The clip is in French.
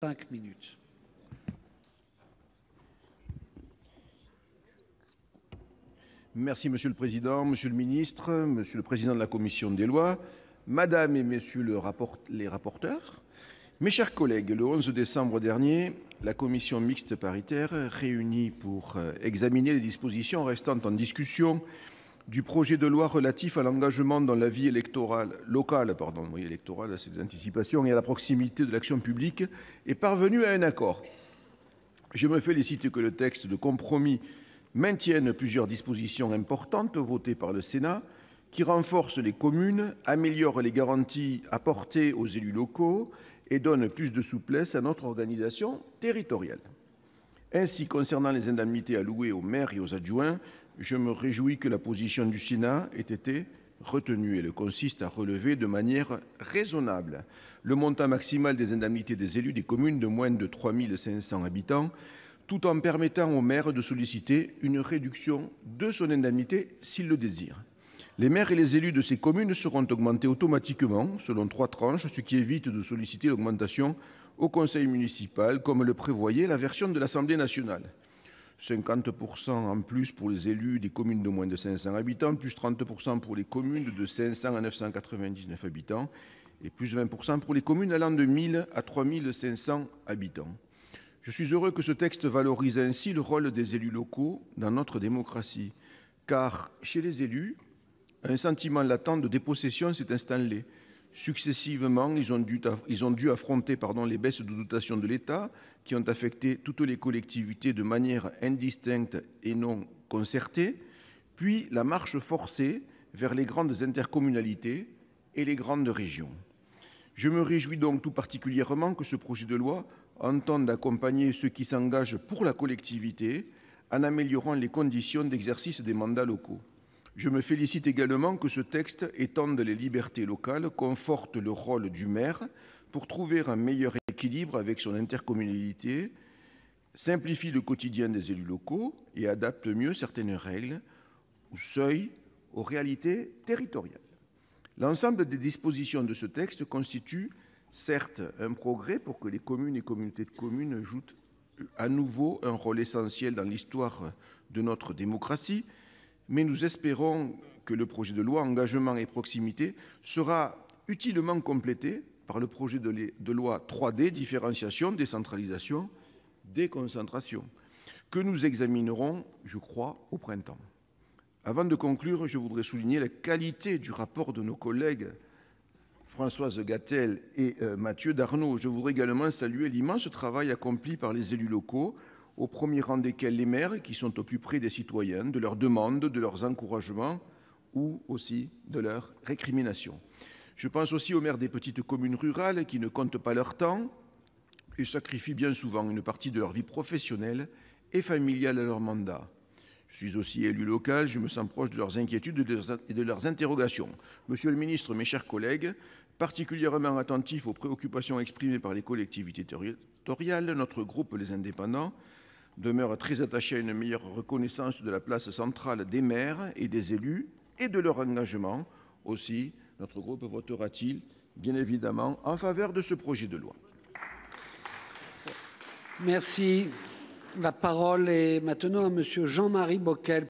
5 minutes. Merci Monsieur le Président, Monsieur le Ministre, Monsieur le Président de la Commission des lois, Madame et Messieurs les rapporteurs, mes chers collègues, le 11 décembre dernier, la Commission mixte paritaire réunie pour examiner les dispositions restant en discussion du projet de loi relatif à l'engagement dans la vie locale, c'est des anticipations, et à la proximité de l'action publique, est parvenue à un accord. Je me félicite que le texte de compromis maintienne plusieurs dispositions importantes votées par le Sénat qui renforcent les communes, améliorent les garanties apportées aux élus locaux et donnent plus de souplesse à notre organisation territoriale. Ainsi, concernant les indemnités allouées aux maires et aux adjoints, je me réjouis que la position du Sénat ait été retenue. Elle consiste à relever de manière raisonnable le montant maximal des indemnités des élus des communes de moins de 3 500 habitants, tout en permettant au maire de solliciter une réduction de son indemnité s'il le désire. Les maires et les élus de ces communes seront augmentés automatiquement selon 3 tranches, ce qui évite de solliciter l'augmentation au conseil municipal, comme le prévoyait la version de l'Assemblée nationale. 50% en plus pour les élus des communes de moins de 500 habitants, plus 30% pour les communes de 500 à 999 habitants et plus 20% pour les communes allant de 1000 à 3500 habitants. Je suis heureux que ce texte valorise ainsi le rôle des élus locaux dans notre démocratie, car chez les élus, un sentiment latent de dépossession s'est installé. Successivement, ils ont dû affronter les baisses de dotation de l'État qui ont affecté toutes les collectivités de manière indistincte et non concertée, puis la marche forcée vers les grandes intercommunalités et les grandes régions. Je me réjouis donc tout particulièrement que ce projet de loi entende accompagner ceux qui s'engagent pour la collectivité en améliorant les conditions d'exercice des mandats locaux. Je me félicite également que ce texte étende les libertés locales, conforte le rôle du maire pour trouver un meilleur équilibre avec son intercommunalité, simplifie le quotidien des élus locaux et adapte mieux certaines règles ou seuils aux réalités territoriales. L'ensemble des dispositions de ce texte constitue certes un progrès pour que les communes et communautés de communes jouent à nouveau un rôle essentiel dans l'histoire de notre démocratie, mais nous espérons que le projet de loi Engagement et proximité sera utilement complété par le projet de loi 3D Différenciation, décentralisation, déconcentration, que nous examinerons, je crois, au printemps. Avant de conclure, je voudrais souligner la qualité du rapport de nos collègues Françoise Gatel et Mathieu Darnaud. Je voudrais également saluer l'immense travail accompli par les élus locaux, au premier rang desquels les maires, qui sont au plus près des citoyens, de leurs demandes, de leurs encouragements ou aussi de leurs récriminations. Je pense aussi aux maires des petites communes rurales qui ne comptent pas leur temps et sacrifient bien souvent une partie de leur vie professionnelle et familiale à leur mandat. Je suis aussi élu local, je me sens proche de leurs inquiétudes et de leurs interrogations. Monsieur le ministre, mes chers collègues, particulièrement attentif aux préoccupations exprimées par les collectivités territoriales, notre groupe Les Indépendants demeure très attaché à une meilleure reconnaissance de la place centrale des maires et des élus et de leur engagement. Aussi, notre groupe votera-t-il, bien évidemment, en faveur de ce projet de loi. Merci. La parole est maintenant à Monsieur Jean-Marie Bockel.